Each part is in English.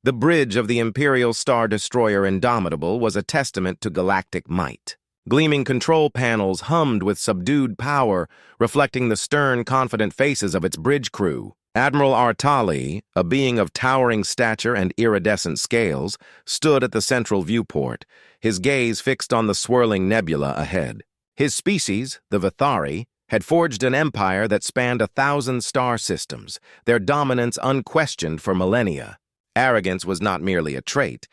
The bridge of the Imperial Star Destroyer Indomitable was a testament to galactic might. Gleaming control panels hummed with subdued power, reflecting the stern, confident faces of its bridge crew. Admiral Artali, a being of towering stature and iridescent scales, stood at the central viewport, his gaze fixed on the swirling nebula ahead. His species, the Vithari, had forged an empire that spanned 1,000 star systems, their dominance unquestioned for millennia. Arrogance was not merely a trait.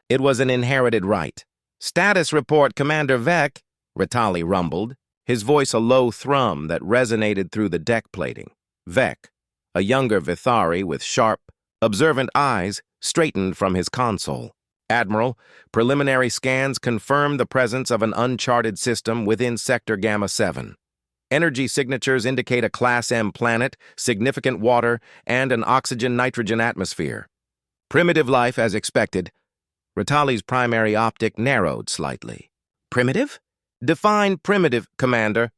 It was an inherited right. "Status report, Commander Vec," Ritali rumbled, his voice a low thrum that resonated through the deck plating. Vec, a younger Vithari with sharp, observant eyes, straightened from his console. "Admiral, preliminary scans confirm the presence of an uncharted system within Sector Gamma 7. Energy signatures indicate a Class M planet, significant water, and an oxygen-nitrogen atmosphere. Primitive life as expected." Ritali's primary optic narrowed slightly. "Primitive? Define primitive, Commander."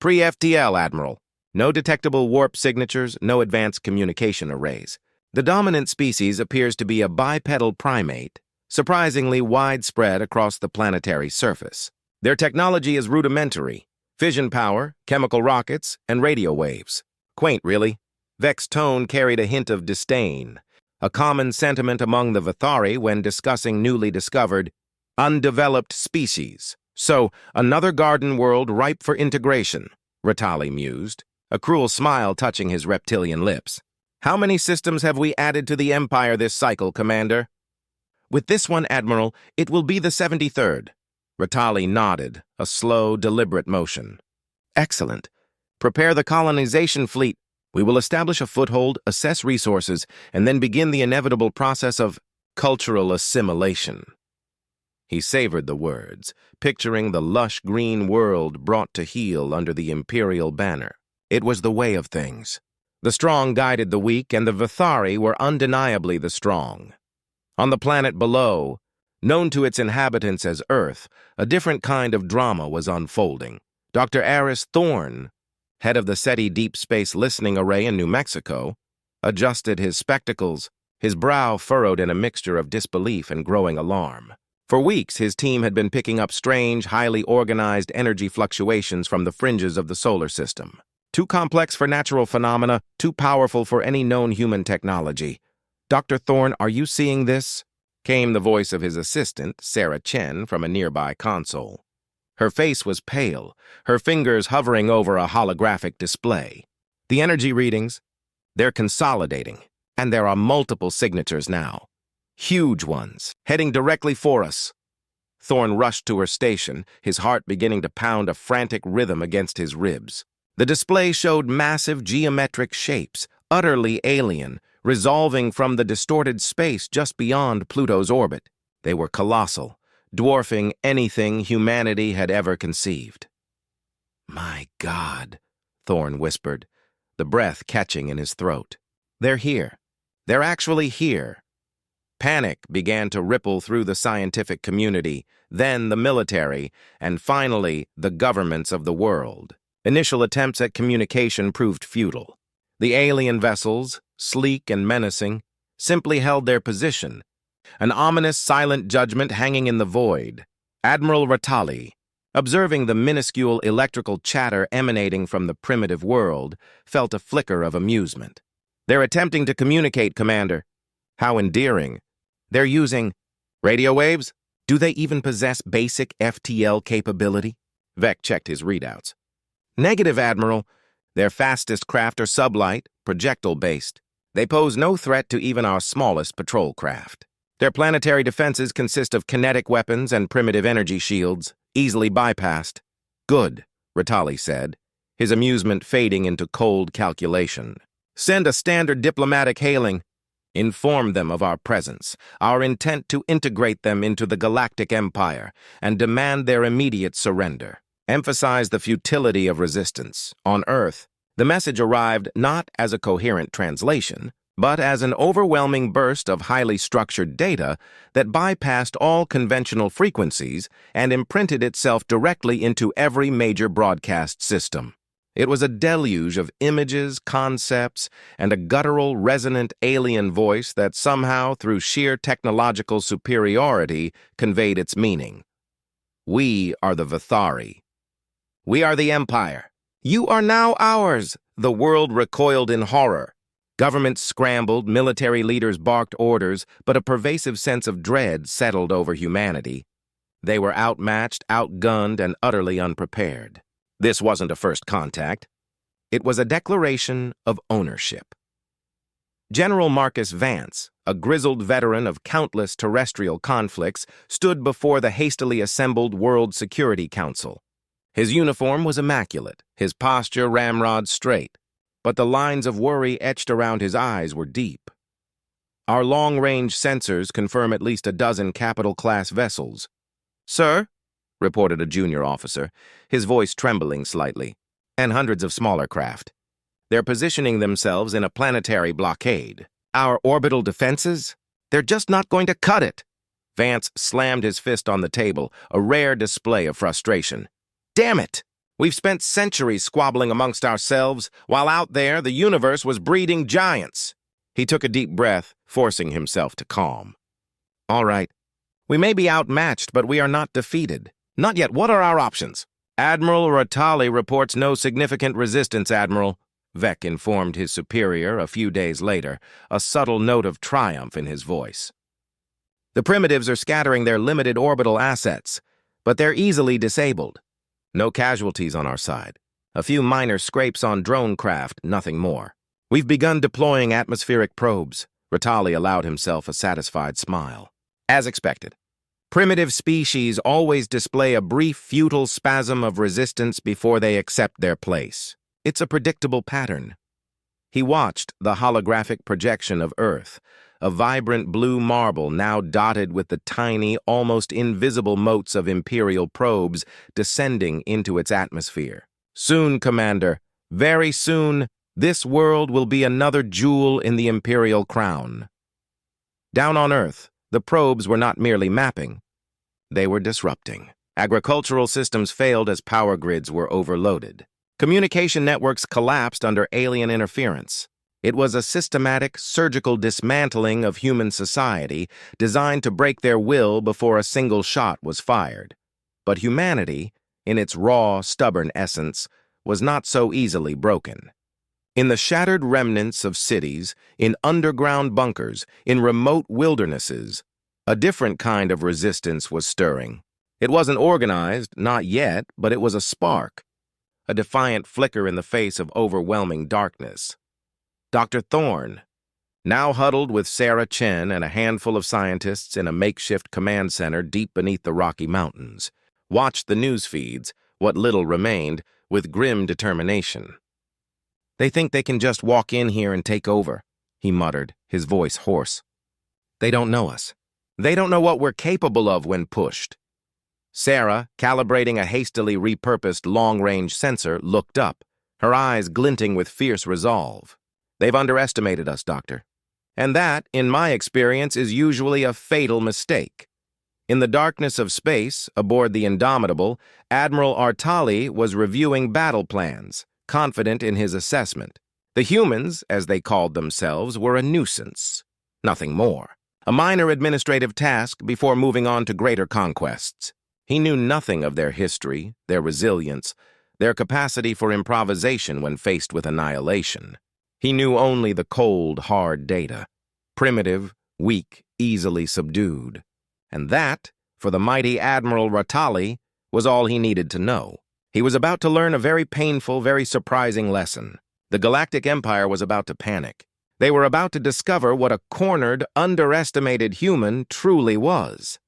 "Pre-FTL, Admiral. No detectable warp signatures, no advanced communication arrays. The dominant species appears to be a bipedal primate, surprisingly widespread across the planetary surface. Their technology is rudimentary: fission power, chemical rockets, and radio waves. Quaint, really." Vec's tone carried a hint of disdain, a common sentiment among the Vithari when discussing newly discovered, undeveloped species. "So, another garden world ripe for integration," Ritali mused, a cruel smile touching his reptilian lips. "How many systems have we added to the Empire this cycle, Commander?" "With this one, Admiral, it will be the 73rd. Ritali nodded, a slow, deliberate motion. "Excellent. Prepare the colonization fleet. We will establish a foothold, assess resources, and then begin the inevitable process of cultural assimilation." He savored the words, picturing the lush green world brought to heel under the Imperial banner. It was the way of things. The strong guided the weak, and the Vithari were undeniably the strong. On the planet below, known to its inhabitants as Earth, a different kind of drama was unfolding. Dr. Aris Thorne, head of the SETI Deep Space Listening Array in New Mexico, adjusted his spectacles, his brow furrowed in a mixture of disbelief and growing alarm. For weeks, his team had been picking up strange, highly organized energy fluctuations from the fringes of the solar system. Too complex for natural phenomena, too powerful for any known human technology. "Dr. Thorne, are you seeing this?" came the voice of his assistant, Sarah Chen, from a nearby console. Her face was pale, her fingers hovering over a holographic display. "The energy readings, they're consolidating, and there are multiple signatures now. Huge ones, heading directly for us." Thorne rushed to her station, his heart beginning to pound a frantic rhythm against his ribs. The display showed massive geometric shapes, utterly alien, resolving from the distorted space just beyond Pluto's orbit. They were colossal, dwarfing anything humanity had ever conceived. "My God," Thorne whispered, the breath catching in his throat. "They're here. They're actually here." Panic began to ripple through the scientific community, then the military, and finally the governments of the world. Initial attempts at communication proved futile. The alien vessels, sleek and menacing, simply held their position, an ominous, silent judgment hanging in the void. Admiral Ritali, observing the minuscule electrical chatter emanating from the primitive world, felt a flicker of amusement. "They're attempting to communicate, Commander." "How endearing. They're using radio waves? Do they even possess basic FTL capability?" Vec checked his readouts. "Negative, Admiral. Their fastest craft are sublight, projectile-based. They pose no threat to even our smallest patrol craft. Their planetary defenses consist of kinetic weapons and primitive energy shields, easily bypassed." "Good," Ritali said, his amusement fading into cold calculation. "Send a standard diplomatic hailing. Inform them of our presence, our intent to integrate them into the Galactic Empire, and demand their immediate surrender. Emphasize the futility of resistance. On Earth, the message arrived not as a coherent translation, but as an overwhelming burst of highly structured data that bypassed all conventional frequencies and imprinted itself directly into every major broadcast system. It was a deluge of images, concepts, and a guttural, resonant alien voice that somehow, through sheer technological superiority, conveyed its meaning. We are the Vithari. We are the Empire. You are now ours. The world recoiled in horror. Governments scrambled, military leaders barked orders, but a pervasive sense of dread settled over humanity. They were outmatched, outgunned, and utterly unprepared. This wasn't a first contact. It was a declaration of ownership. General Marcus Vance, a grizzled veteran of countless terrestrial conflicts, stood before the hastily assembled World Security Council. His uniform was immaculate, his posture ramrod straight, but the lines of worry etched around his eyes were deep. Our long-range sensors confirm at least a dozen capital-class vessels. "Sir," reported a junior officer, his voice trembling slightly, "and hundreds of smaller craft. They're positioning themselves in a planetary blockade. Our orbital defenses? They're just not going to cut it." Vance slammed his fist on the table, a rare display of frustration. "Damn it! We've spent centuries squabbling amongst ourselves, while out there the universe was breeding giants." He took a deep breath, forcing himself to calm. "All right. We may be outmatched, but we are not defeated. Not yet. What are our options?" "Admiral Ratali reports no significant resistance, Admiral," Vec informed his superior a few days later, a subtle note of triumph in his voice. "The primitives are scattering their limited orbital assets, but they're easily disabled. No casualties on our side. A few minor scrapes on drone craft, nothing more. We've begun deploying atmospheric probes." Ratali allowed himself a satisfied smile. "As expected. Primitive species always display a brief, futile spasm of resistance before they accept their place. It's a predictable pattern." He watched the holographic projection of Earth, a vibrant blue marble now dotted with the tiny, almost invisible motes of Imperial probes descending into its atmosphere. "Soon, Commander, very soon, this world will be another jewel in the Imperial crown." Down on Earth, the probes were not merely mapping. They were disrupting. Agricultural systems failed as power grids were overloaded. Communication networks collapsed under alien interference. It was a systematic, surgical dismantling of human society designed to break their will before a single shot was fired. But humanity, in its raw, stubborn essence, was not so easily broken. In the shattered remnants of cities, in underground bunkers, in remote wildernesses, a different kind of resistance was stirring. It wasn't organized, not yet, but it was a spark, a defiant flicker in the face of overwhelming darkness. Dr. Thorne, now huddled with Sarah Chen and a handful of scientists in a makeshift command center deep beneath the Rocky Mountains, watched the news feeds, what little remained, with grim determination. "They think they can just walk in here and take over," he muttered, his voice hoarse. "They don't know us. They don't know what we're capable of when pushed." Sarah, calibrating a hastily repurposed long-range sensor, looked up, her eyes glinting with fierce resolve. "They've underestimated us, Doctor. And that, in my experience, is usually a fatal mistake." In the darkness of space, aboard the Indomitable, Admiral Artali was reviewing battle plans, confident in his assessment. The humans, as they called themselves, were a nuisance. Nothing more. A minor administrative task before moving on to greater conquests. He knew nothing of their history, their resilience, their capacity for improvisation when faced with annihilation. He knew only the cold, hard data. Primitive, weak, easily subdued. And that, for the mighty Admiral Ratali, was all he needed to know. He was about to learn a very painful, very surprising lesson. The Galactic Empire was about to panic. They were about to discover what a cornered, underestimated human truly was.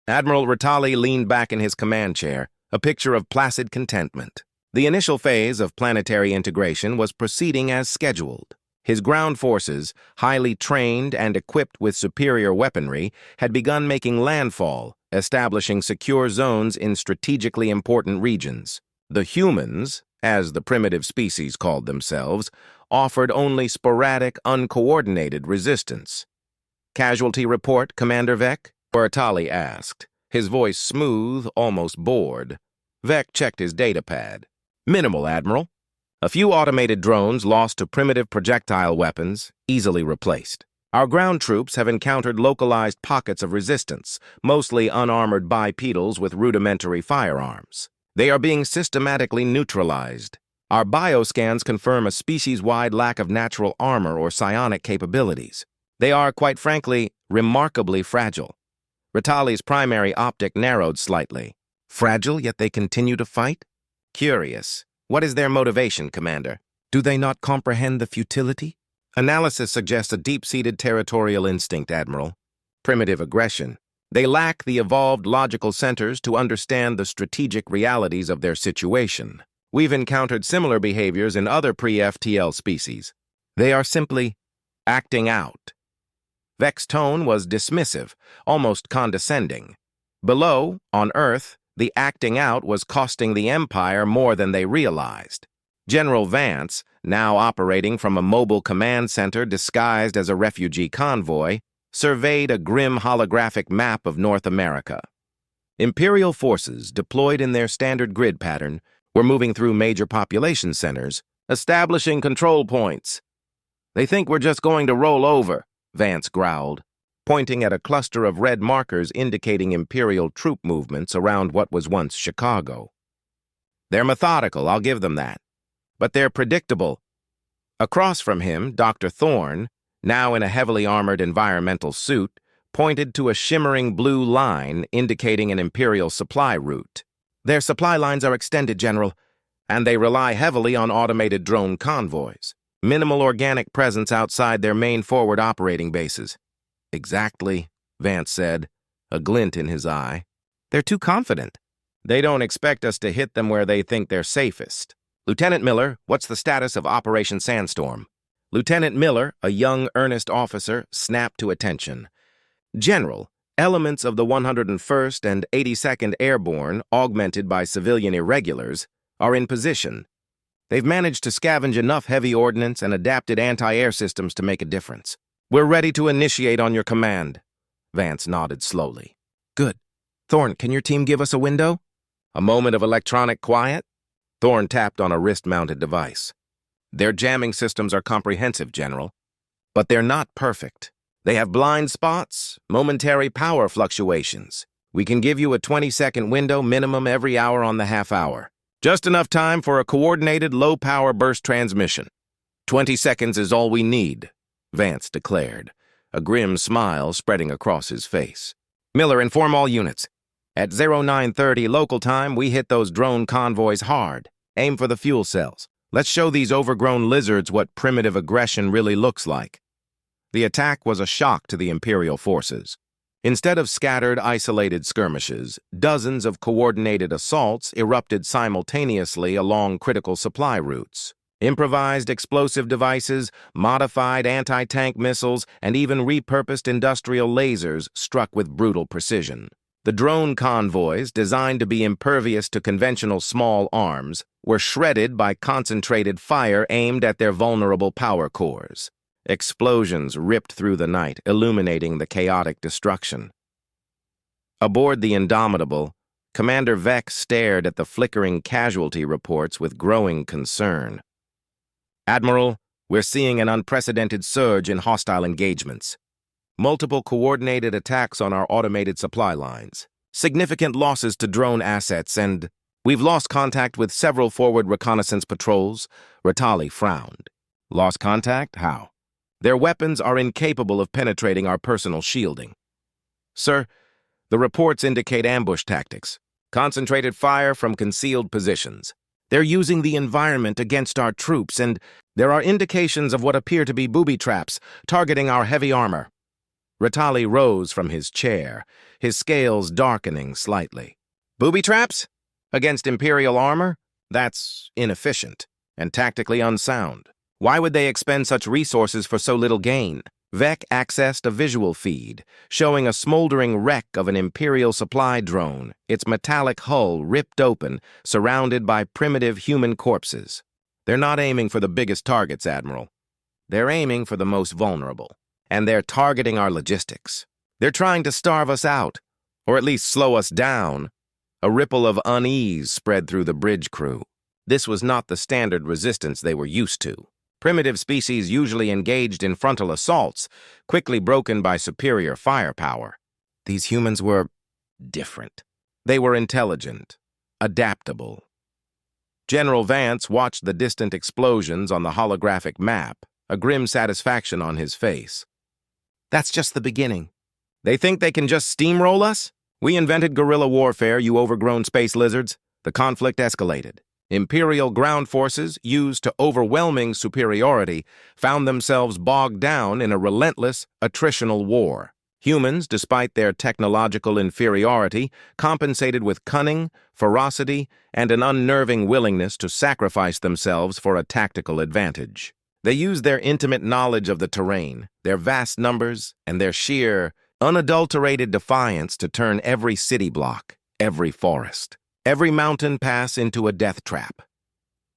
Admiral Ratali leaned back in his command chair, a picture of placid contentment. The initial phase of planetary integration was proceeding as scheduled. His ground forces, highly trained and equipped with superior weaponry, had begun making landfall, establishing secure zones in strategically important regions. The humans, as the primitive species called themselves, offered only sporadic, uncoordinated resistance. "Casualty report, Commander Vec?" Ratali asked, his voice smooth, almost bored. Vec checked his datapad. "Minimal, Admiral. A few automated drones lost to primitive projectile weapons, easily replaced. Our ground troops have encountered localized pockets of resistance, mostly unarmored bipedals with rudimentary firearms. They are being systematically neutralized. Our bioscans confirm a species-wide lack of natural armor or psionic capabilities. They are, quite frankly, remarkably fragile. Ritali's primary optic narrowed slightly. Fragile, yet they continue to fight? Curious. What is their motivation, Commander? Do they not comprehend the futility? Analysis suggests a deep-seated territorial instinct, Admiral. Primitive aggression. They lack the evolved logical centers to understand the strategic realities of their situation. We've encountered similar behaviors in other pre-FTL species. They are simply acting out. Vec's tone was dismissive, almost condescending. Below, on Earth, the acting out was costing the Empire more than they realized. General Vance, now operating from a mobile command center disguised as a refugee convoy, surveyed a grim holographic map of North America. Imperial forces, deployed in their standard grid pattern, were moving through major population centers, establishing control points. "They think we're just going to roll over," Vance growled, pointing at a cluster of red markers indicating Imperial troop movements around what was once Chicago. "They're methodical, I'll give them that. But they're predictable." Across from him, Dr. Thorne, now in a heavily armored environmental suit, pointed to a shimmering blue line indicating an Imperial supply route. "Their supply lines are extended, General, and they rely heavily on automated drone convoys. Minimal organic presence outside their main forward operating bases." "Exactly," Vance said, a glint in his eye. "They're too confident. They don't expect us to hit them where they think they're safest. Lieutenant Miller, what's the status of Operation Sandstorm?" Lieutenant Miller, a young, earnest officer, snapped to attention. "General, elements of the 101st and 82nd Airborne, augmented by civilian irregulars, are in position. They've managed to scavenge enough heavy ordnance and adapted anti-air systems to make a difference. We're ready to initiate on your command." Vance nodded slowly. "Good. Thorne, can your team give us a window?" A moment of electronic quiet. Thorne tapped on a wrist-mounted device. "Their jamming systems are comprehensive, General, but they're not perfect. They have blind spots, momentary power fluctuations. We can give you a 20-second window minimum every hour on the half-hour. Just enough time for a coordinated low-power burst transmission. 20 seconds is all we need," Vance declared, a grim smile spreading across his face. "Miller, inform all units. At 0930 local time, we hit those drone convoys hard. Aim for the fuel cells. Let's show these overgrown lizards what primitive aggression really looks like." The attack was a shock to the Imperial forces. Instead of scattered, isolated skirmishes, dozens of coordinated assaults erupted simultaneously along critical supply routes. Improvised explosive devices, modified anti-tank missiles, and even repurposed industrial lasers struck with brutal precision. The drone convoys, designed to be impervious to conventional small arms, were shredded by concentrated fire aimed at their vulnerable power cores. Explosions ripped through the night, illuminating the chaotic destruction. Aboard the Indomitable, Commander Vec stared at the flickering casualty reports with growing concern. "Admiral, we're seeing an unprecedented surge in hostile engagements. Multiple coordinated attacks on our automated supply lines. Significant losses to drone assets, and we've lost contact with several forward reconnaissance patrols." Ritali frowned. "Lost contact? How?" "Their weapons are incapable of penetrating our personal shielding." "Sir, the reports indicate ambush tactics. Concentrated fire from concealed positions. They're using the environment against our troops, and there are indications of what appear to be booby traps targeting our heavy armor." Ritali rose from his chair, his scales darkening slightly. "Booby traps? Against Imperial armor? That's inefficient and tactically unsound. Why would they expend such resources for so little gain?" Vec accessed a visual feed, showing a smoldering wreck of an Imperial supply drone, its metallic hull ripped open, surrounded by primitive human corpses. "They're not aiming for the biggest targets, Admiral. They're aiming for the most vulnerable. And they're targeting our logistics. They're trying to starve us out, or at least slow us down." A ripple of unease spread through the bridge crew. This was not the standard resistance they were used to. Primitive species usually engaged in frontal assaults, quickly broken by superior firepower. These humans were different. They were intelligent, adaptable. General Vance watched the distant explosions on the holographic map, a grim satisfaction on his face. That's just the beginning. They think they can just steamroll us? We invented guerrilla warfare, you overgrown space lizards. The conflict escalated. Imperial ground forces, used to overwhelming superiority, found themselves bogged down in a relentless, attritional war. Humans, despite their technological inferiority, compensated with cunning, ferocity, and an unnerving willingness to sacrifice themselves for a tactical advantage. They used their intimate knowledge of the terrain, their vast numbers, and their sheer, unadulterated defiance to turn every city block, every forest, every mountain pass into a death trap.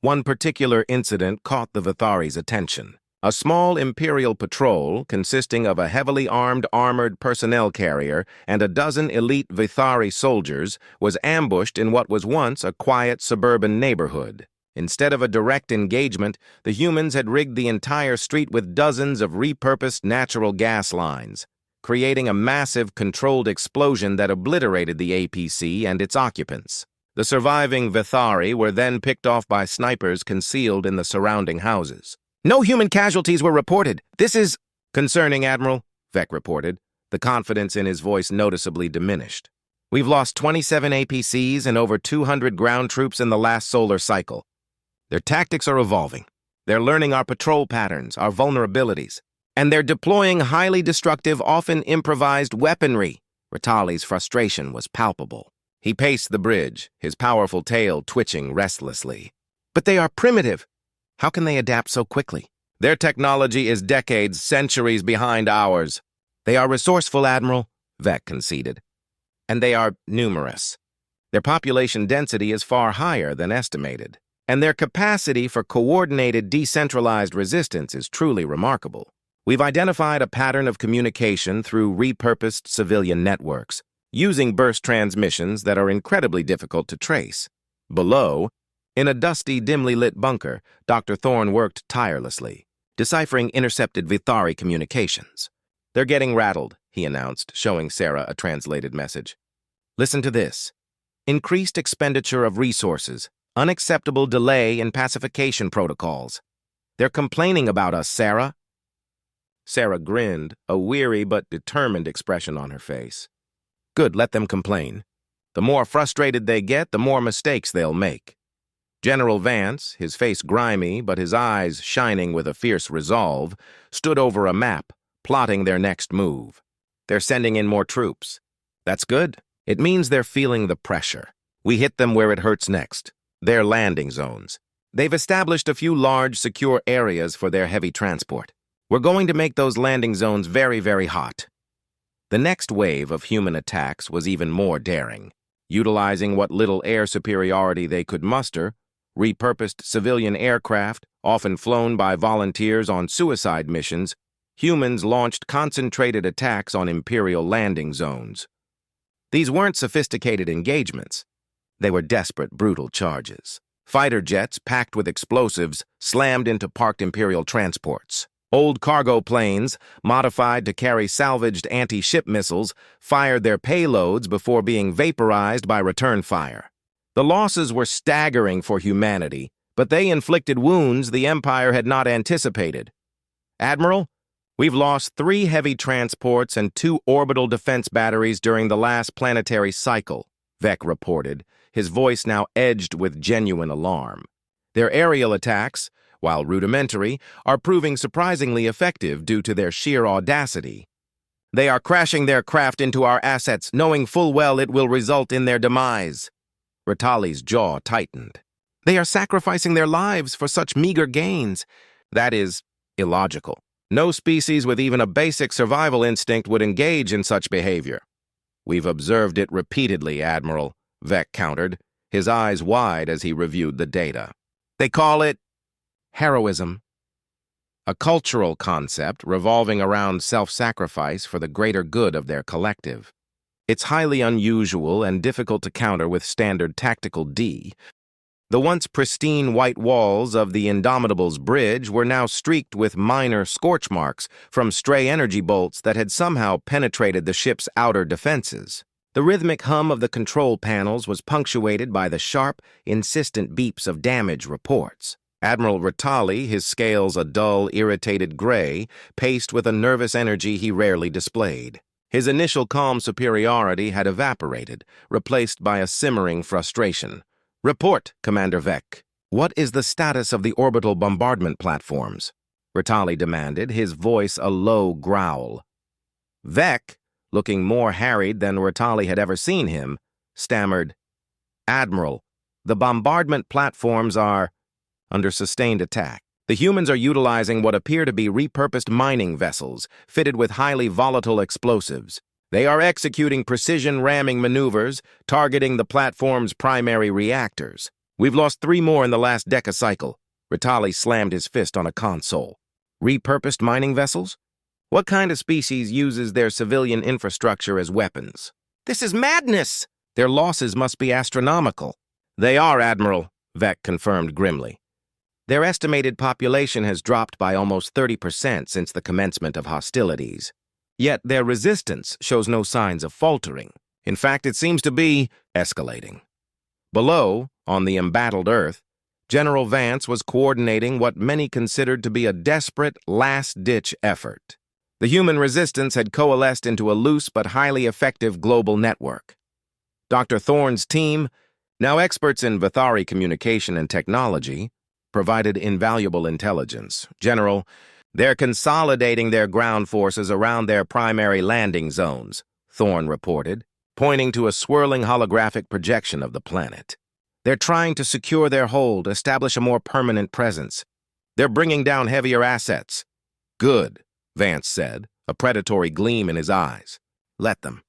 One particular incident caught the Vithari's attention. A small Imperial patrol, consisting of a heavily armored personnel carrier and a dozen elite Vithari soldiers, was ambushed in what was once a quiet suburban neighborhood. Instead of a direct engagement, the humans had rigged the entire street with dozens of repurposed natural gas lines, creating a massive controlled explosion that obliterated the APC and its occupants. The surviving Vithari were then picked off by snipers concealed in the surrounding houses. No human casualties were reported. This is concerning, Admiral, Vec reported, the confidence in his voice noticeably diminished. We've lost 27 APCs and over 200 ground troops in the last solar cycle. Their tactics are evolving. They're learning our patrol patterns, our vulnerabilities, and they're deploying highly destructive, often improvised weaponry. Ritali's frustration was palpable. He paced the bridge, his powerful tail twitching restlessly. But they are primitive. How can they adapt so quickly? Their technology is decades, centuries behind ours. They are resourceful, Admiral, Vec conceded. And they are numerous. Their population density is far higher than estimated. And their capacity for coordinated, decentralized resistance is truly remarkable. We've identified a pattern of communication through repurposed civilian networks, using burst transmissions that are incredibly difficult to trace. Below, in a dusty, dimly lit bunker, Dr. Thorne worked tirelessly, deciphering intercepted Vithari communications. They're getting rattled, he announced, showing Sarah a translated message. Listen to this. Increased expenditure of resources, unacceptable delay in pacification protocols. They're complaining about us, Sarah. Sarah grinned, a weary but determined expression on her face. Good, let them complain. The more frustrated they get, the more mistakes they'll make. General Vance, his face grimy but his eyes shining with a fierce resolve, stood over a map, plotting their next move. They're sending in more troops. That's good. It means they're feeling the pressure. We hit them where it hurts next, their landing zones. They've established a few large, secure areas for their heavy transport. We're going to make those landing zones very, very hot. The next wave of human attacks was even more daring. Utilizing what little air superiority they could muster, repurposed civilian aircraft, often flown by volunteers on suicide missions, humans launched concentrated attacks on Imperial landing zones. These weren't sophisticated engagements. They were desperate, brutal charges. Fighter jets, packed with explosives, slammed into parked Imperial transports. Old cargo planes, modified to carry salvaged anti-ship missiles, fired their payloads before being vaporized by return fire. The losses were staggering for humanity, but they inflicted wounds the Empire had not anticipated. Admiral, we've lost 3 heavy transports and 2 orbital defense batteries during the last planetary cycle, Vec reported, his voice now edged with genuine alarm. Their aerial attacks, while rudimentary, are proving surprisingly effective due to their sheer audacity. They are crashing their craft into our assets, knowing full well it will result in their demise. Ritali's jaw tightened. They are sacrificing their lives for such meager gains. That is illogical. No species with even a basic survival instinct would engage in such behavior. We've observed it repeatedly, Admiral, Vec countered, his eyes wide as he reviewed the data. They call it heroism, a cultural concept revolving around self-sacrifice for the greater good of their collective. It's highly unusual and difficult to counter with standard tactical D, The once pristine white walls of the Indomitable's bridge were now streaked with minor scorch marks from stray energy bolts that had somehow penetrated the ship's outer defenses. The rhythmic hum of the control panels was punctuated by the sharp, insistent beeps of damage reports. Admiral Rattali, his scales a dull, irritated gray, paced with a nervous energy he rarely displayed. His initial calm superiority had evaporated, replaced by a simmering frustration. "Report, Commander Vec. What is the status of the orbital bombardment platforms?" Rattali demanded, his voice a low growl. Vec, looking more harried than Rattali had ever seen him, stammered, "Admiral, the bombardment platforms are under sustained attack. The humans are utilizing what appear to be repurposed mining vessels, fitted with highly volatile explosives. They are executing precision ramming maneuvers, targeting the platform's primary reactors. We've lost 3 more in the last decacycle." Rattali slammed his fist on a console. "Repurposed mining vessels? What kind of species uses their civilian infrastructure as weapons?" "This is madness!" "Their losses must be astronomical." "They are, Admiral," Vec confirmed grimly. "Their estimated population has dropped by almost 30% since the commencement of hostilities. Yet their resistance shows no signs of faltering. In fact, it seems to be escalating." Below, on the embattled Earth, General Vance was coordinating what many considered to be a desperate, last-ditch effort. The human resistance had coalesced into a loose but highly effective global network. Dr. Thorne's team, now experts in Vathari communication and technology, provided invaluable intelligence. "General, they're consolidating their ground forces around their primary landing zones," Thorne reported, pointing to a swirling holographic projection of the planet. "They're trying to secure their hold, establish a more permanent presence. They're bringing down heavier assets." "Good," Vance said, a predatory gleam in his eyes. "Let them.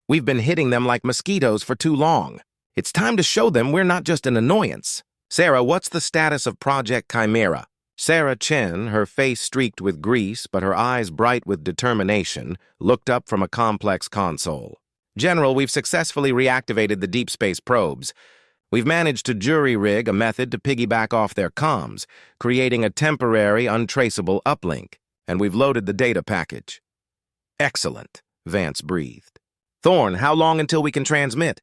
We've been hitting them like mosquitoes for too long. It's time to show them we're not just an annoyance. Sarah, what's the status of Project Chimera?" Sarah Chen, her face streaked with grease but her eyes bright with determination, looked up from a complex console. "General, we've successfully reactivated the deep space probes. We've managed to jury-rig a method to piggyback off their comms, creating a temporary, untraceable uplink, and we've loaded the data package." "Excellent," Vance breathed. "Thorne, how long until we can transmit?"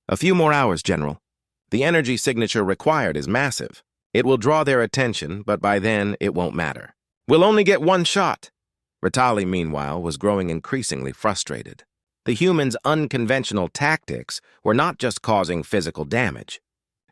"A few more hours, General. The energy signature required is massive. It will draw their attention, but by then it won't matter. We'll only get 1 shot." Rattali, meanwhile, was growing increasingly frustrated. The humans' unconventional tactics were not just causing physical damage.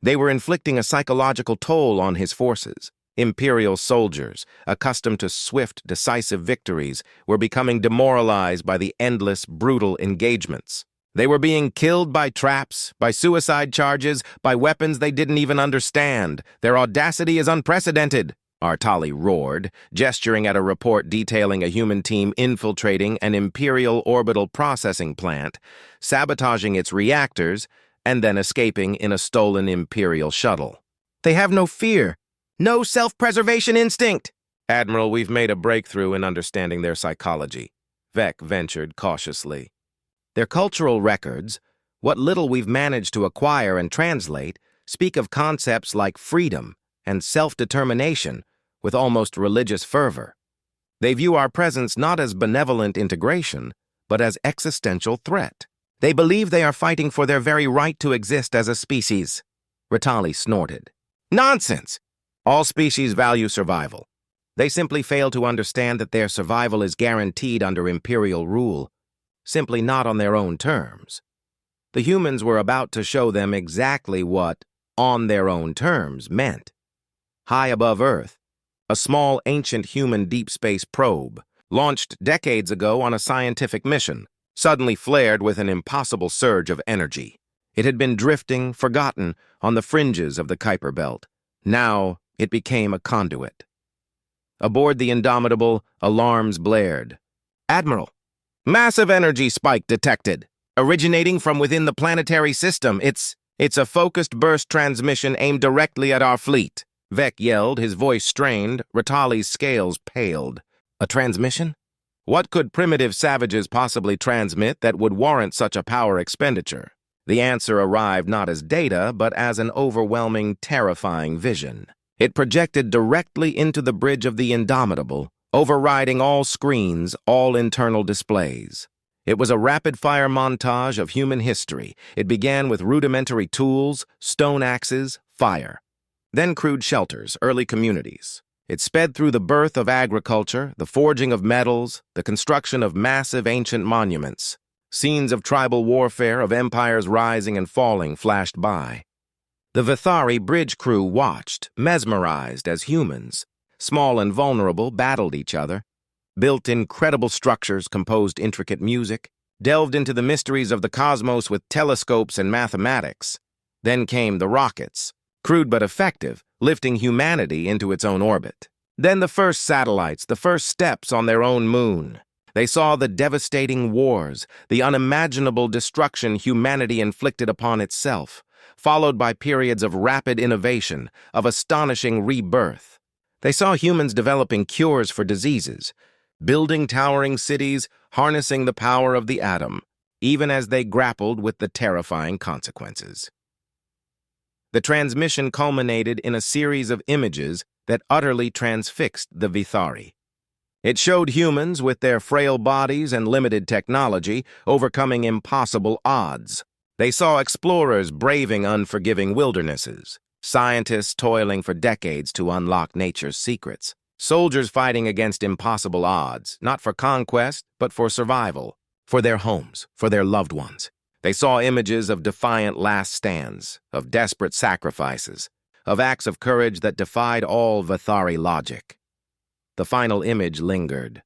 They were inflicting a psychological toll on his forces. Imperial soldiers, accustomed to swift, decisive victories, were becoming demoralized by the endless, brutal engagements. They were being killed by traps, by suicide charges, by weapons they didn't even understand. "Their audacity is unprecedented," Rattali roared, gesturing at a report detailing a human team infiltrating an Imperial orbital processing plant, sabotaging its reactors, and then escaping in a stolen Imperial shuttle. "They have no fear, no self-preservation instinct." "Admiral, we've made a breakthrough in understanding their psychology," Vec ventured cautiously. "Their cultural records, what little we've managed to acquire and translate, speak of concepts like freedom and self-determination with almost religious fervor. They view our presence not as benevolent integration, but as existential threat. They believe they are fighting for their very right to exist as a species." Rattali snorted. "Nonsense! All species value survival. They simply fail to understand that their survival is guaranteed under Imperial rule, simply not on their own terms." The humans were about to show them exactly what "on their own terms" meant. High above Earth, a small ancient human deep space probe, launched decades ago on a scientific mission, suddenly flared with an impossible surge of energy. It had been drifting, forgotten, on the fringes of the Kuiper Belt. Now it became a conduit. Aboard the Indomitable, alarms blared. "Admiral, massive energy spike detected, originating from within the planetary system. It's a focused burst transmission aimed directly at our fleet," Vec yelled, his voice strained. Rattali's scales paled. "A transmission? What could primitive savages possibly transmit that would warrant such a power expenditure?" The answer arrived not as data, but as an overwhelming, terrifying vision. It projected directly into the bridge of the Indomitable, overriding all screens, all internal displays. It was a rapid-fire montage of human history. It began with rudimentary tools, stone axes, fire. Then crude shelters, early communities. It sped through the birth of agriculture, the forging of metals, the construction of massive ancient monuments. Scenes of tribal warfare, of empires rising and falling flashed by. The Vithari bridge crew watched, mesmerized as humans, small and vulnerable, battled each other, built incredible structures, composed intricate music, delved into the mysteries of the cosmos with telescopes and mathematics. Then came the rockets, crude but effective, lifting humanity into its own orbit. Then the first satellites, the first steps on their own moon. They saw the devastating wars, the unimaginable destruction humanity inflicted upon itself, followed by periods of rapid innovation, of astonishing rebirth. They saw humans developing cures for diseases, building towering cities, harnessing the power of the atom, even as they grappled with the terrifying consequences. The transmission culminated in a series of images that utterly transfixed the Vithari. It showed humans, with their frail bodies and limited technology, overcoming impossible odds. They saw explorers braving unforgiving wildernesses, scientists toiling for decades to unlock nature's secrets, soldiers fighting against impossible odds, not for conquest, but for survival, for their homes, for their loved ones. They saw images of defiant last stands, of desperate sacrifices, of acts of courage that defied all Vithari logic. The final image lingered,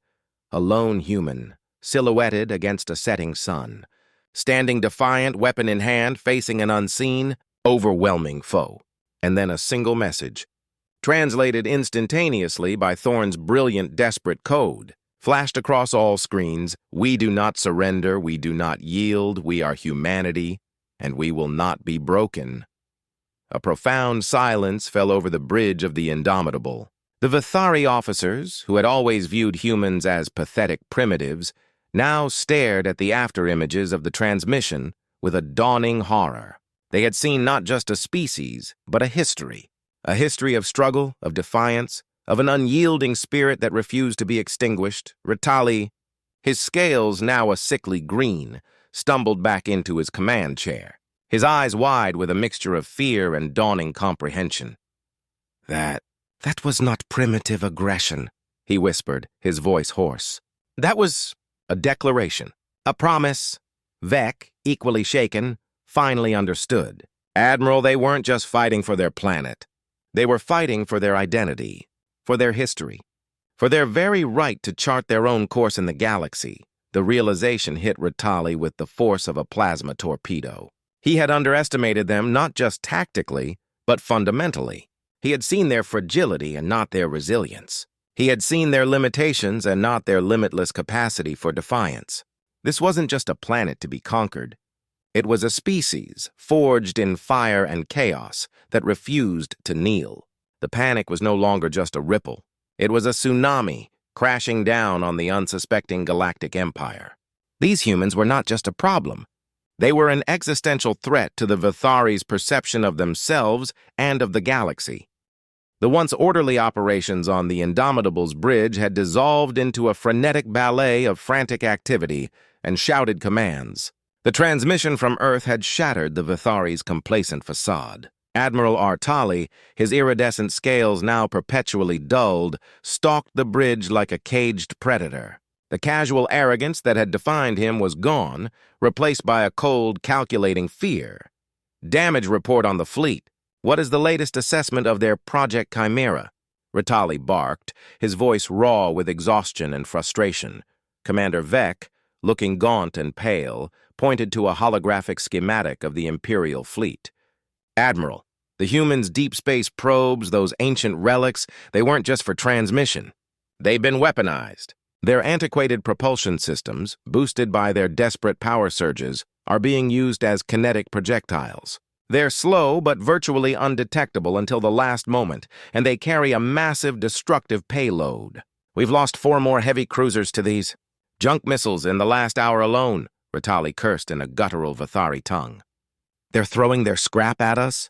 a lone human, silhouetted against a setting sun, standing defiant, weapon in hand, facing an unseen, overwhelming foe. And then a single message, translated instantaneously by Thorne's brilliant, desperate code, flashed across all screens: "We do not surrender, we do not yield, we are humanity, and we will not be broken." A profound silence fell over the bridge of the Indomitable. The Vithari officers, who had always viewed humans as pathetic primitives, now stared at the after-images of the transmission with a dawning horror. They had seen not just a species, but a history of struggle, of defiance, of an unyielding spirit that refused to be extinguished. Ritali, his scales now a sickly green, stumbled back into his command chair, his eyes wide with a mixture of fear and dawning comprehension. That was not primitive aggression," he whispered, his voice hoarse. "That was a declaration, a promise." Vec, equally shaken, finally understood. "Admiral, they weren't just fighting for their planet. They were fighting for their identity, for their history, for their very right to chart their own course in the galaxy." The realization hit Ritali with the force of a plasma torpedo. He had underestimated them not just tactically, but fundamentally. He had seen their fragility and not their resilience. He had seen their limitations and not their limitless capacity for defiance. This wasn't just a planet to be conquered. It was a species, forged in fire and chaos, that refused to kneel. The panic was no longer just a ripple. It was a tsunami, crashing down on the unsuspecting galactic empire. These humans were not just a problem. They were an existential threat to the Vithari's perception of themselves and of the galaxy. The once orderly operations on the Indomitable's bridge had dissolved into a frenetic ballet of frantic activity and shouted commands. The transmission from Earth had shattered the Vithari's complacent facade. Admiral Artali, his iridescent scales now perpetually dulled, stalked the bridge like a caged predator. The casual arrogance that had defined him was gone, replaced by a cold, calculating fear. "Damage report on the fleet. What is the latest assessment of their Project Chimera?" Ritali barked, his voice raw with exhaustion and frustration. Commander Vec, looking gaunt and pale, pointed to a holographic schematic of the Imperial fleet. "Admiral, the humans' deep space probes, those ancient relics, they weren't just for transmission. They've been weaponized. Their antiquated propulsion systems, boosted by their desperate power surges, are being used as kinetic projectiles. They're slow but virtually undetectable until the last moment, and they carry a massive destructive payload. We've lost 4 more heavy cruisers to these junk missiles in the last hour alone," Ritali cursed in a guttural Vithari tongue. They're throwing their scrap at us?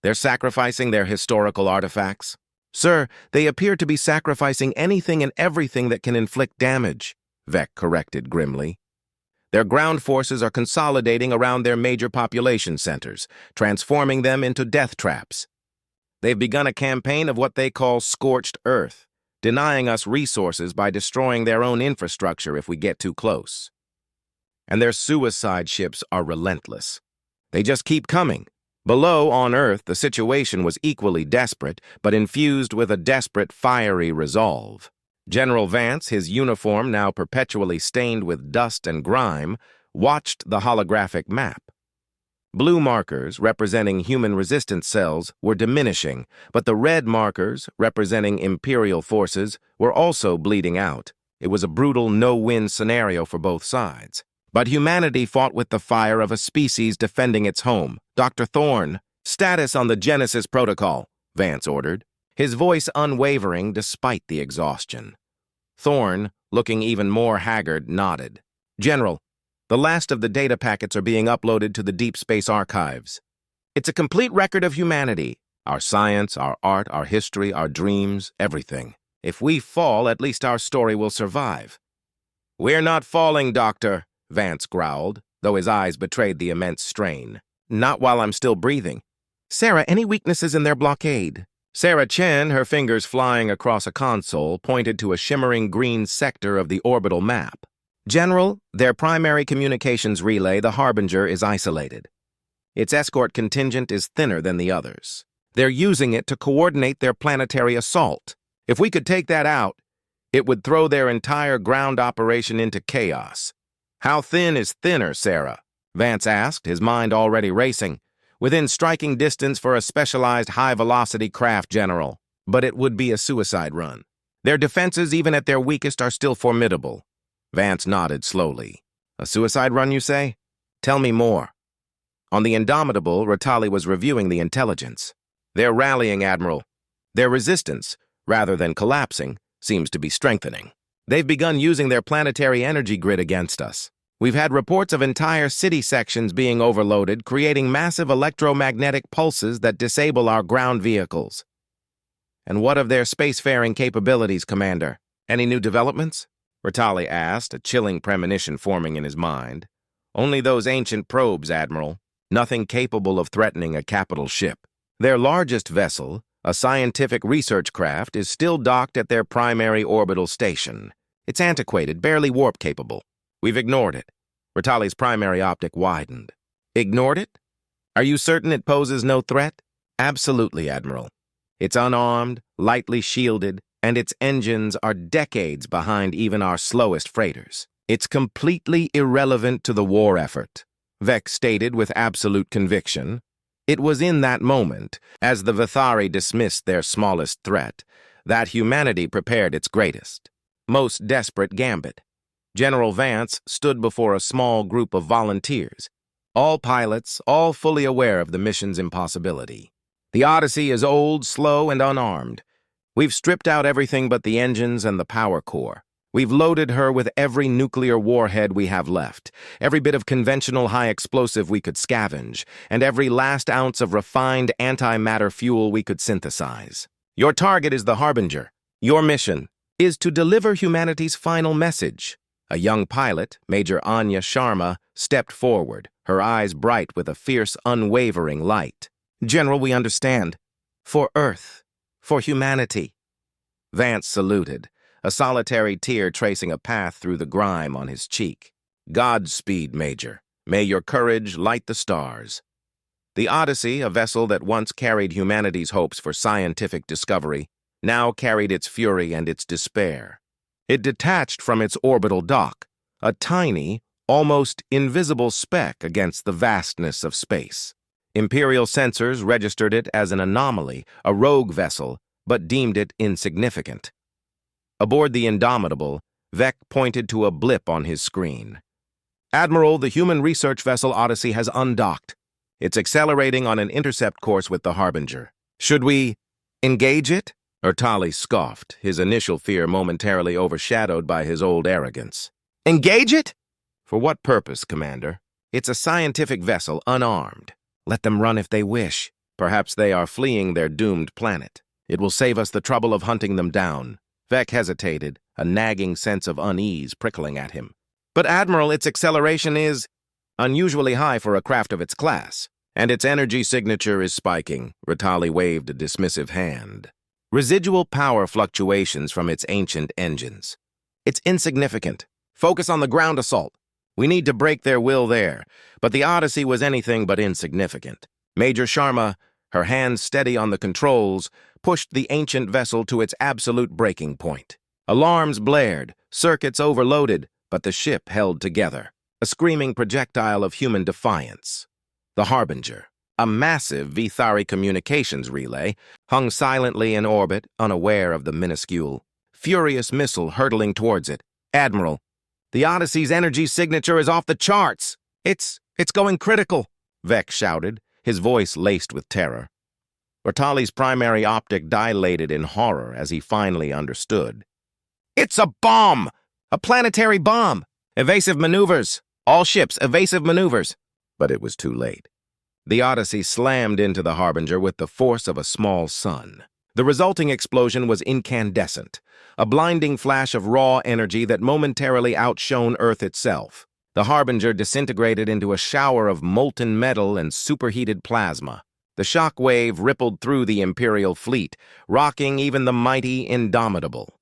They're sacrificing their historical artifacts? Sir, they appear to be sacrificing anything and everything that can inflict damage, Vec corrected grimly. Their ground forces are consolidating around their major population centers, transforming them into death traps. They've begun a campaign of what they call scorched earth, denying us resources by destroying their own infrastructure if we get too close. And their suicide ships are relentless. They just keep coming. Below, on Earth, the situation was equally desperate, but infused with a desperate, fiery resolve. General Vance, his uniform now perpetually stained with dust and grime, watched the holographic map. Blue markers, representing human resistance cells, were diminishing, but the red markers, representing Imperial forces, were also bleeding out. It was a brutal no-win scenario for both sides. But humanity fought with the fire of a species defending its home. Dr. Thorne, status on the Genesis Protocol, Vance ordered, his voice unwavering despite the exhaustion. Thorne, looking even more haggard, nodded. General, the last of the data packets are being uploaded to the Deep Space Archives. It's a complete record of humanity, our science, our art, our history, our dreams, everything. If we fall, at least our story will survive. We're not falling, Doctor, Vance growled, though his eyes betrayed the immense strain. Not while I'm still breathing. Sarah, any weaknesses in their blockade? Sarah Chen, her fingers flying across a console, pointed to a shimmering green sector of the orbital map. General, their primary communications relay, the Harbinger, is isolated. Its escort contingent is thinner than the others. They're using it to coordinate their planetary assault. If we could take that out, it would throw their entire ground operation into chaos. How thin is thinner, Sarah? Vance asked, his mind already racing. Within striking distance for a specialized high-velocity craft, General. But it would be a suicide run. Their defenses, even at their weakest, are still formidable. Vance nodded slowly. A suicide run, you say? Tell me more. On the Indomitable, Rattali was reviewing the intelligence. They're rallying, Admiral. Their resistance, rather than collapsing, seems to be strengthening. They've begun using their planetary energy grid against us. We've had reports of entire city sections being overloaded, creating massive electromagnetic pulses that disable our ground vehicles. And what of their spacefaring capabilities, Commander? Any new developments? Rattali asked, a chilling premonition forming in his mind. Only those ancient probes, Admiral. Nothing capable of threatening a capital ship. Their largest vessel, a scientific research craft, is still docked at their primary orbital station. It's antiquated, barely warp-capable. We've ignored it. Rattali's primary optic widened. Ignored it? Are you certain it poses no threat? Absolutely, Admiral. It's unarmed, lightly shielded, and its engines are decades behind even our slowest freighters. It's completely irrelevant to the war effort, Vec stated with absolute conviction. It was in that moment, as the Vithari dismissed their smallest threat, that humanity prepared its greatest, most desperate gambit. General Vance stood before a small group of volunteers, all pilots, all fully aware of the mission's impossibility. The Odyssey is old, slow, and unarmed. We've stripped out everything but the engines and the power core. We've loaded her with every nuclear warhead we have left, every bit of conventional high explosive we could scavenge, and every last ounce of refined antimatter fuel we could synthesize. Your target is the Harbinger. Your mission is to deliver humanity's final message. A young pilot, Major Anya Sharma, stepped forward, her eyes bright with a fierce, unwavering light. General, we understand. For Earth. For humanity. Vance saluted, a solitary tear tracing a path through the grime on his cheek. Godspeed, Major. May your courage light the stars. The Odyssey, a vessel that once carried humanity's hopes for scientific discovery, now carried its fury and its despair. It detached from its orbital dock, a tiny, almost invisible speck against the vastness of space. Imperial sensors registered it as an anomaly, a rogue vessel, but deemed it insignificant. Aboard the Indomitable, Vec pointed to a blip on his screen. Admiral, the human research vessel Odyssey has undocked. It's accelerating on an intercept course with the Harbinger. Should we engage it? Rattali scoffed, his initial fear momentarily overshadowed by his old arrogance. Engage it? For what purpose, Commander? It's a scientific vessel, unarmed. Let them run if they wish. Perhaps they are fleeing their doomed planet. It will save us the trouble of hunting them down. Vec hesitated, a nagging sense of unease prickling at him. But Admiral, its acceleration is unusually high for a craft of its class, and its energy signature is spiking. Ratali waved a dismissive hand. Residual power fluctuations from its ancient engines. It's insignificant. Focus on the ground assault. We need to break their will there, but the Odyssey was anything but insignificant. Major Sharma, her hands steady on the controls, pushed the ancient vessel to its absolute breaking point. Alarms blared, circuits overloaded, but the ship held together, a screaming projectile of human defiance. The Harbinger, a massive Vithari communications relay, hung silently in orbit, unaware of the minuscule, furious missile hurtling towards it. Admiral, the Odyssey's energy signature is off the charts. It's going critical, Vec shouted, his voice laced with terror. Ratali's primary optic dilated in horror as he finally understood. It's a bomb! A planetary bomb! Evasive maneuvers! All ships, evasive maneuvers! But it was too late. The Odyssey slammed into the Harbinger with the force of a small sun. The resulting explosion was incandescent, a blinding flash of raw energy that momentarily outshone Earth itself. The Harbinger disintegrated into a shower of molten metal and superheated plasma. The shock wave rippled through the Imperial fleet, rocking even the mighty Indomitable.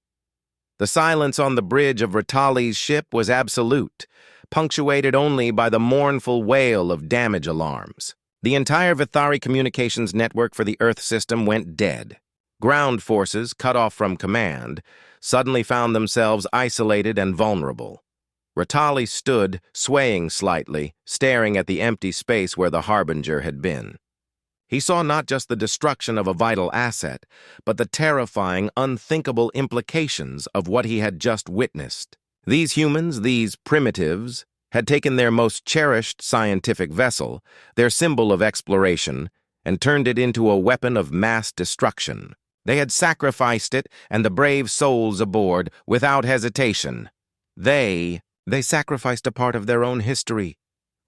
The silence on the bridge of Ratali's ship was absolute, punctuated only by the mournful wail of damage alarms. The entire Vithari communications network for the Earth system went dead. Ground forces, cut off from command, suddenly found themselves isolated and vulnerable. Ratali stood, swaying slightly, staring at the empty space where the Harbinger had been. He saw not just the destruction of a vital asset, but the terrifying, unthinkable implications of what he had just witnessed. These humans, these primitives, had taken their most cherished scientific vessel, their symbol of exploration, and turned it into a weapon of mass destruction. They had sacrificed it and the brave souls aboard without hesitation. They sacrificed a part of their own history,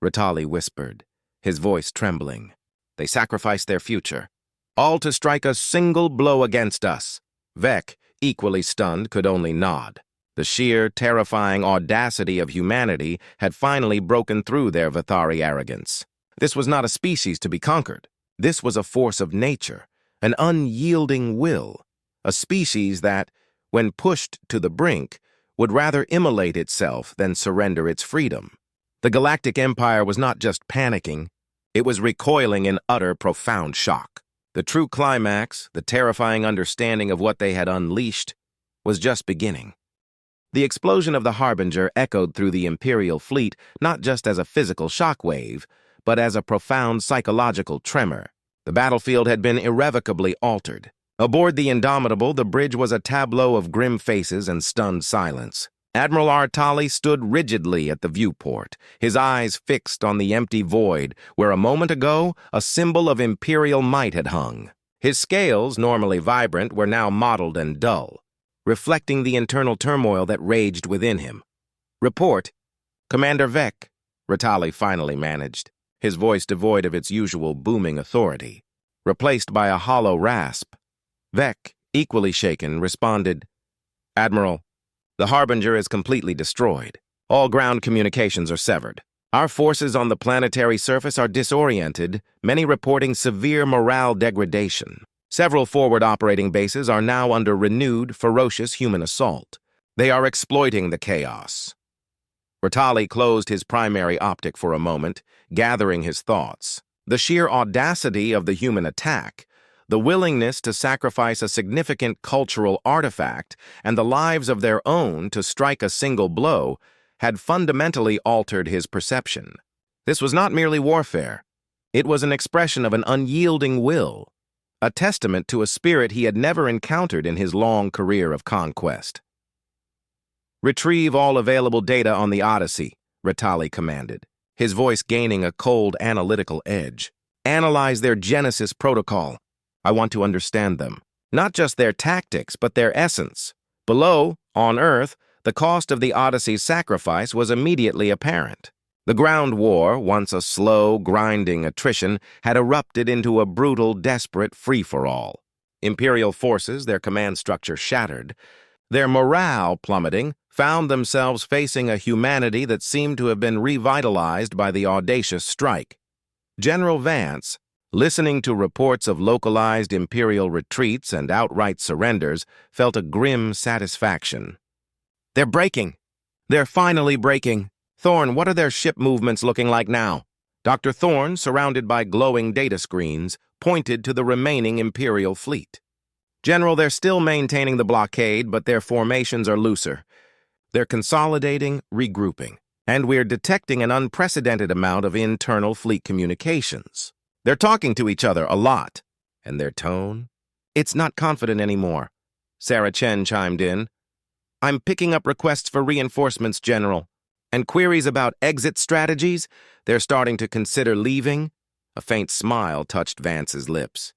Ratali whispered, his voice trembling. They sacrificed their future, all to strike a single blow against us. Vec, equally stunned, could only nod. The sheer, terrifying audacity of humanity had finally broken through their Vithari arrogance. This was not a species to be conquered. This was a force of nature, an unyielding will, a species that, when pushed to the brink, would rather immolate itself than surrender its freedom. The Galactic Empire was not just panicking, it was recoiling in utter, profound shock. The true climax, the terrifying understanding of what they had unleashed, was just beginning. The explosion of the Harbinger echoed through the Imperial fleet not just as a physical shockwave, but as a profound psychological tremor. The battlefield had been irrevocably altered. Aboard the Indomitable, the bridge was a tableau of grim faces and stunned silence. Admiral Ratali stood rigidly at the viewport, his eyes fixed on the empty void where a moment ago a symbol of imperial might had hung. His scales, normally vibrant, were now mottled and dull, reflecting the internal turmoil that raged within him. "Report, Commander Vec," Ratali finally managed, his voice devoid of its usual booming authority, replaced by a hollow rasp. Vec, equally shaken, responded, "Admiral, the Harbinger is completely destroyed. All ground communications are severed. Our forces on the planetary surface are disoriented, many reporting severe morale degradation. Several forward operating bases are now under renewed, ferocious human assault. They are exploiting the chaos." Ratali closed his primary optic for a moment, gathering his thoughts. The sheer audacity of the human attack, the willingness to sacrifice a significant cultural artifact and the lives of their own to strike a single blow, had fundamentally altered his perception. This was not merely warfare. It was an expression of an unyielding will, a testament to a spirit he had never encountered in his long career of conquest. "Retrieve all available data on the Odyssey," Ratali commanded, his voice gaining a cold, analytical edge. "Analyze their Genesis protocol. I want to understand them. Not just their tactics, but their essence. Below, on Earth, the cost of the Odyssey's sacrifice was immediately apparent. The ground war, once a slow, grinding attrition, had erupted into a brutal, desperate free-for-all. Imperial forces, their command structure shattered, their morale plummeting, found themselves facing a humanity that seemed to have been revitalized by the audacious strike. General Vance, listening to reports of localized Imperial retreats and outright surrenders, felt a grim satisfaction. "They're breaking! They're finally breaking! Thorne, what are their ship movements looking like now?" Dr. Thorne, surrounded by glowing data screens, pointed to the remaining Imperial fleet. "General, they're still maintaining the blockade, but their formations are looser. They're consolidating, regrouping, and we're detecting an unprecedented amount of internal fleet communications. They're talking to each other a lot. And their tone? It's not confident anymore." Sarah Chen chimed in. "I'm picking up requests for reinforcements, General. And queries about exit strategies? They're starting to consider leaving." A faint smile touched Vance's lips.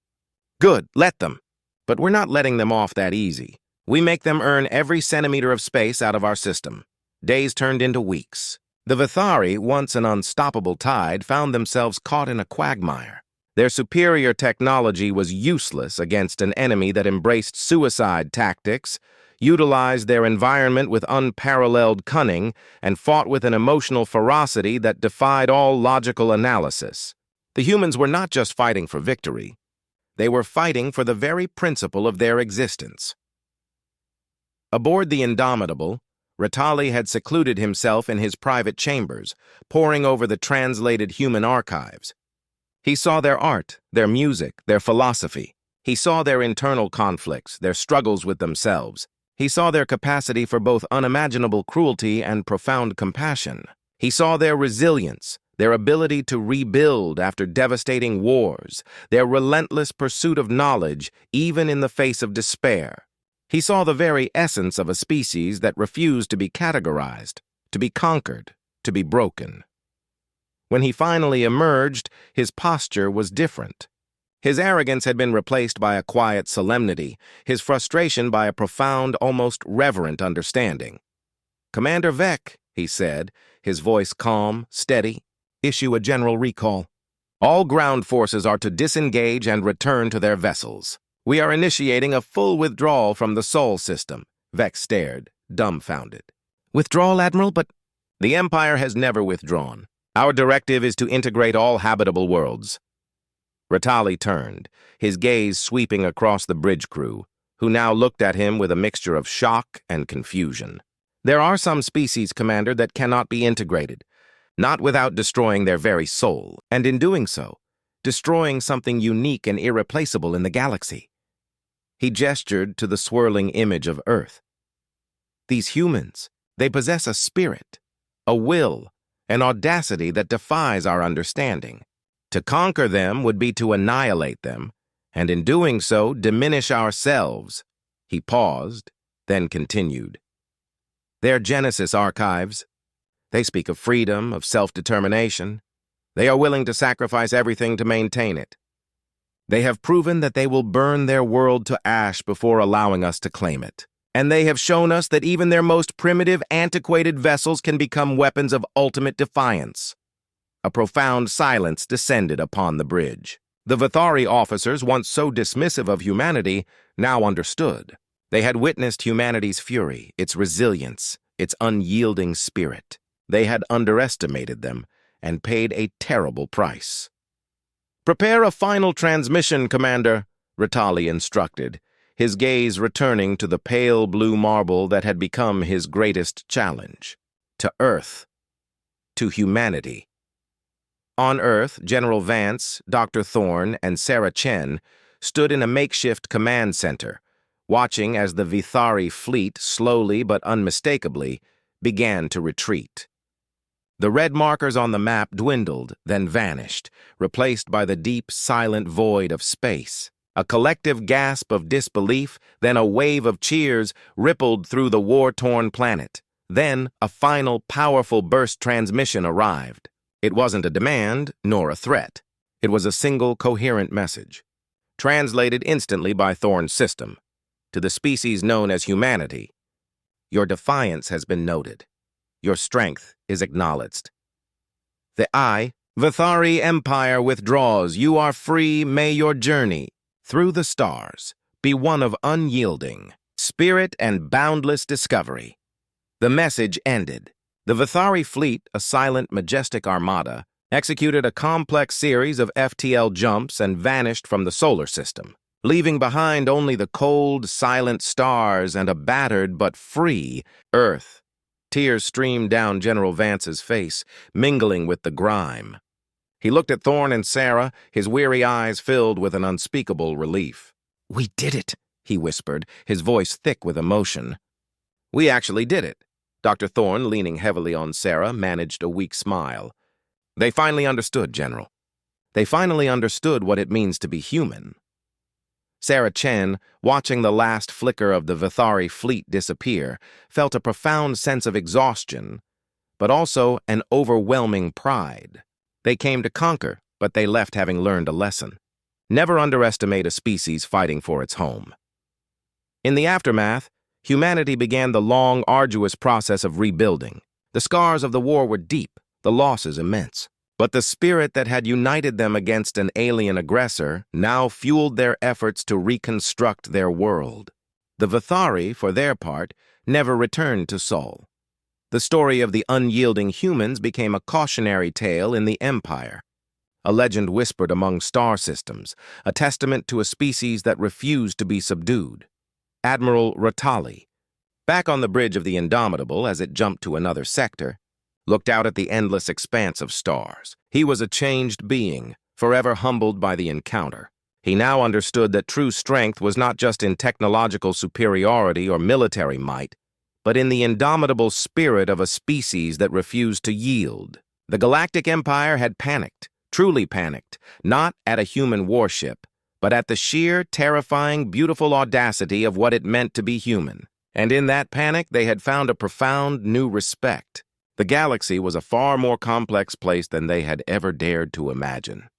"Good, let them. But we're not letting them off that easy. We make them earn every centimeter of space out of our system." Days turned into weeks. The Vithari, once an unstoppable tide, found themselves caught in a quagmire. Their superior technology was useless against an enemy that embraced suicide tactics, utilized their environment with unparalleled cunning, and fought with an emotional ferocity that defied all logical analysis. The humans were not just fighting for victory. They were fighting for the very principle of their existence. Aboard the Indomitable, Ratali had secluded himself in his private chambers, poring over the translated human archives. He saw their art, their music, their philosophy. He saw their internal conflicts, their struggles with themselves. He saw their capacity for both unimaginable cruelty and profound compassion. He saw their resilience, their ability to rebuild after devastating wars, their relentless pursuit of knowledge, even in the face of despair. He saw the very essence of a species that refused to be categorized, to be conquered, to be broken. When he finally emerged, his posture was different. His arrogance had been replaced by a quiet solemnity, his frustration by a profound, almost reverent understanding. "Commander Vec," he said, his voice calm, steady, "issue a general recall. All ground forces are to disengage and return to their vessels. We are initiating a full withdrawal from the Sol system." Vec stared, dumbfounded. "Withdrawal, Admiral, but—" "The Empire has never withdrawn. Our directive is to integrate all habitable worlds." Ratali turned, his gaze sweeping across the bridge crew, who now looked at him with a mixture of shock and confusion. "There are some species, Commander, that cannot be integrated, not without destroying their very soul, and in doing so, destroying something unique and irreplaceable in the galaxy." He gestured to the swirling image of Earth. "These humans, they possess a spirit, a will, an audacity that defies our understanding. To conquer them would be to annihilate them, and in doing so, diminish ourselves." He paused, then continued. "Their Genesis archives, they speak of freedom, of self-determination. They are willing to sacrifice everything to maintain it. They have proven that they will burn their world to ash before allowing us to claim it. And they have shown us that even their most primitive, antiquated vessels can become weapons of ultimate defiance." A profound silence descended upon the bridge. The Vithari officers, once so dismissive of humanity, now understood. They had witnessed humanity's fury, its resilience, its unyielding spirit. They had underestimated them and paid a terrible price. "Prepare a final transmission, Commander," Ratali instructed, his gaze returning to the pale blue marble that had become his greatest challenge. To Earth. To humanity. On Earth, General Vance, Dr. Thorne, and Sarah Chen stood in a makeshift command center, watching as the Vithari fleet slowly but unmistakably began to retreat. The red markers on the map dwindled, then vanished, replaced by the deep, silent void of space. A collective gasp of disbelief, then a wave of cheers rippled through the war-torn planet. Then a final, powerful burst transmission arrived. It wasn't a demand, nor a threat. It was a single, coherent message, translated instantly by Thorne's system. To the species known as humanity, your defiance has been noted. Your strength is acknowledged. The I, Vithari Empire withdraws. You are free. May your journey through the stars be one of unyielding spirit and boundless discovery. The message ended. The Vithari fleet, a silent, majestic armada, executed a complex series of FTL jumps and vanished from the solar system, leaving behind only the cold, silent stars and a battered but free Earth. Tears streamed down General Vance's face, mingling with the grime. He looked at Thorne and Sarah, his weary eyes filled with an unspeakable relief. "We did it," he whispered, his voice thick with emotion. "We actually did it." Dr. Thorne, leaning heavily on Sarah, managed a weak smile. "They finally understood, General. They finally understood what it means to be human." Sarah Chen, watching the last flicker of the Vithari fleet disappear, felt a profound sense of exhaustion, but also an overwhelming pride. They came to conquer, but they left having learned a lesson. Never underestimate a species fighting for its home. In the aftermath, humanity began the long, arduous process of rebuilding. The scars of the war were deep, the losses immense. But the spirit that had united them against an alien aggressor now fueled their efforts to reconstruct their world. The Vithari, for their part, never returned to Sol. The story of the unyielding humans became a cautionary tale in the Empire, a legend whispered among star systems, a testament to a species that refused to be subdued. Admiral Ratali, back on the bridge of the Indomitable as it jumped to another sector, looked out at the endless expanse of stars. He was a changed being, forever humbled by the encounter. He now understood that true strength was not just in technological superiority or military might, but in the indomitable spirit of a species that refused to yield. The Galactic Empire had panicked, truly panicked, not at a human warship, but at the sheer, terrifying, beautiful audacity of what it meant to be human. And in that panic, they had found a profound new respect. The galaxy was a far more complex place than they had ever dared to imagine.